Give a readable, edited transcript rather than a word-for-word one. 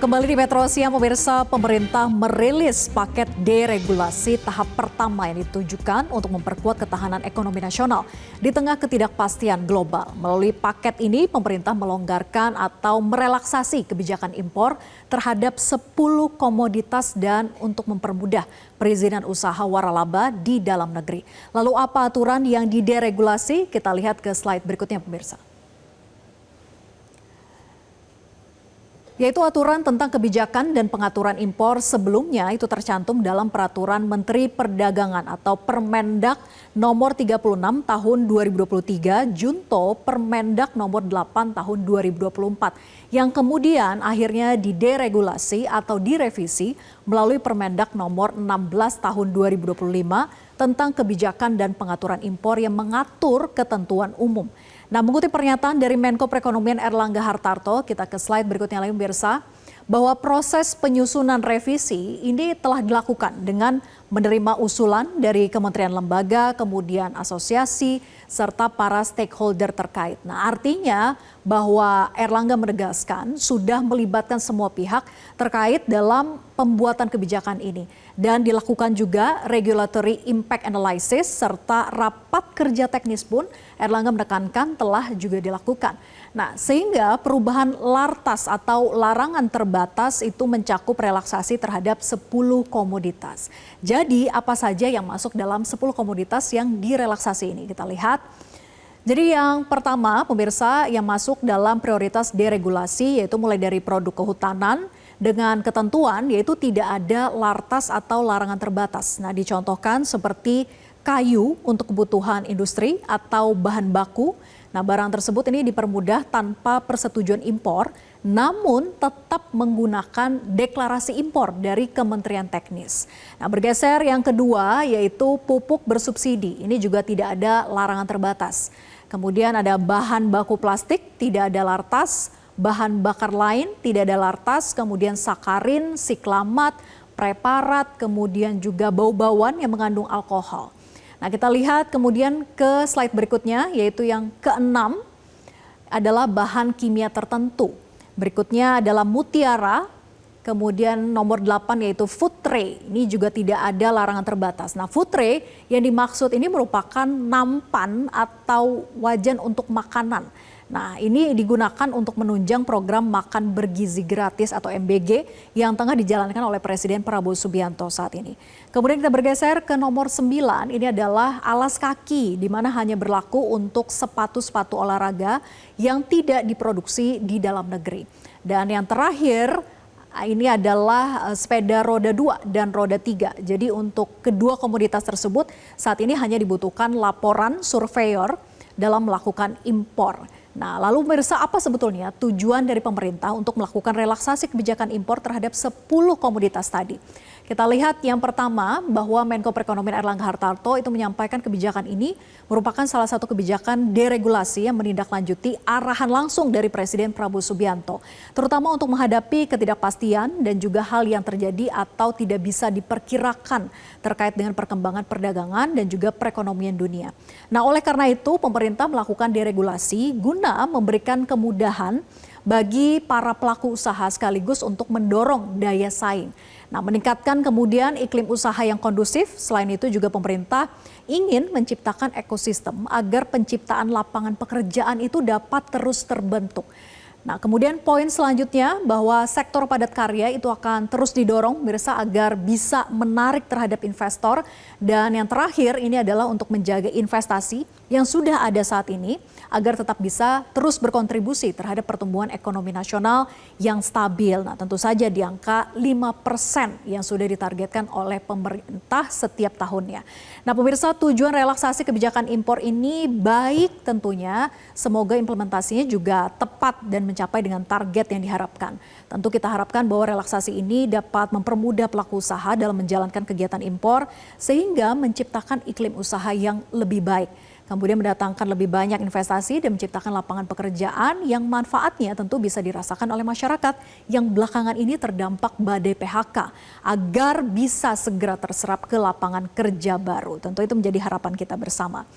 Kembali di Metro Siang, pemirsa, pemerintah merilis paket deregulasi tahap pertama yang ditujukan untuk memperkuat ketahanan ekonomi nasional di tengah ketidakpastian global. Melalui paket ini, pemerintah melonggarkan atau merelaksasi kebijakan impor terhadap 10 komoditas dan untuk mempermudah perizinan usaha waralaba di dalam negeri. Lalu apa aturan yang dideregulasi? Kita lihat ke slide berikutnya, pemirsa. Yaitu aturan tentang kebijakan dan pengaturan impor sebelumnya itu tercantum dalam Peraturan Menteri Perdagangan atau Permendak nomor 36 tahun 2023 junto Permendak nomor 8 tahun 2024 yang kemudian akhirnya dideregulasi atau direvisi melalui Permendak nomor 16 tahun 2025 tentang kebijakan dan pengaturan impor yang mengatur ketentuan umum. Nah, mengutip pernyataan dari Menko Perekonomian Erlangga Hartarto, kita ke slide berikutnya lagi pemirsa, bahwa proses penyusunan revisi ini telah dilakukan dengan menerima usulan dari kementerian lembaga, kemudian asosiasi, serta para stakeholder terkait. Nah, artinya bahwa Erlangga menegaskan sudah melibatkan semua pihak terkait dalam pembuatan kebijakan ini. Dan dilakukan juga regulatory impact analysis serta rapat kerja teknis pun Erlangga menekankan telah juga dilakukan. Nah, sehingga perubahan lartas atau larangan terbatas itu mencakup relaksasi terhadap 10 komoditas. Jadi apa saja yang masuk dalam 10 komoditas yang direlaksasi ini? Kita lihat. Jadi yang pertama pemirsa yang masuk dalam prioritas deregulasi yaitu mulai dari produk kehutanan dengan ketentuan yaitu tidak ada lartas atau larangan terbatas. Nah, dicontohkan seperti kayu untuk kebutuhan industri atau bahan baku. Nah, barang tersebut ini dipermudah tanpa persetujuan impor, namun tetap menggunakan deklarasi impor dari Kementerian Teknis. Nah, bergeser yang kedua yaitu pupuk bersubsidi. Ini juga tidak ada larangan terbatas. Kemudian ada bahan baku plastik, tidak ada lartas, bahan bakar lain, tidak ada lartas, kemudian sakarin, siklamat, preparat, kemudian juga bau-bauan yang mengandung alkohol. Nah, kita lihat kemudian ke slide berikutnya yaitu yang keenam adalah bahan kimia tertentu. Berikutnya adalah mutiara, kemudian nomor 8 yaitu food tray. Ini juga tidak ada larangan terbatas. Nah, food tray yang dimaksud ini merupakan nampan atau wajan untuk makanan. Nah, ini digunakan untuk menunjang program makan bergizi gratis atau MBG yang tengah dijalankan oleh Presiden Prabowo Subianto saat ini. Kemudian kita bergeser ke nomor 9, ini adalah alas kaki, di mana hanya berlaku untuk sepatu-sepatu olahraga yang tidak diproduksi di dalam negeri. Dan yang terakhir, ini adalah sepeda roda 2 dan roda 3. Jadi untuk kedua komoditas tersebut saat ini hanya dibutuhkan laporan surveyor dalam melakukan impor. Nah, lalu pemirsa, apa sebetulnya tujuan dari pemerintah untuk melakukan relaksasi kebijakan impor terhadap 10 komoditas tadi? Kita lihat yang pertama bahwa Menko Perekonomian Erlangga Hartarto itu menyampaikan kebijakan ini merupakan salah satu kebijakan deregulasi yang menindaklanjuti arahan langsung dari Presiden Prabowo Subianto, terutama untuk menghadapi ketidakpastian dan juga hal yang terjadi atau tidak bisa diperkirakan terkait dengan perkembangan perdagangan dan juga perekonomian dunia. Nah, oleh karena itu pemerintah melakukan deregulasi guna memberikan kemudahan bagi para pelaku usaha sekaligus untuk mendorong daya saing. Nah, meningkatkan kemudian iklim usaha yang kondusif. Selain itu juga pemerintah ingin menciptakan ekosistem agar penciptaan lapangan pekerjaan itu dapat terus terbentuk. Nah, kemudian poin selanjutnya bahwa sektor padat karya itu akan terus didorong pemirsa agar bisa menarik terhadap investor. Dan yang terakhir ini adalah untuk menjaga investasi yang sudah ada saat ini agar tetap bisa terus berkontribusi terhadap pertumbuhan ekonomi nasional yang stabil. Nah, tentu saja di angka 5% yang sudah ditargetkan oleh pemerintah setiap tahunnya. Nah, pemirsa, tujuan relaksasi kebijakan impor ini baik tentunya, semoga implementasinya juga tepat dan mencapai dengan target yang diharapkan. Tentu kita harapkan bahwa relaksasi ini dapat mempermudah pelaku usaha dalam menjalankan kegiatan impor sehingga menciptakan iklim usaha yang lebih baik. Kemudian mendatangkan lebih banyak investasi dan menciptakan lapangan pekerjaan yang manfaatnya tentu bisa dirasakan oleh masyarakat yang belakangan ini terdampak badai PHK agar bisa segera terserap ke lapangan kerja baru. Tentu itu menjadi harapan kita bersama.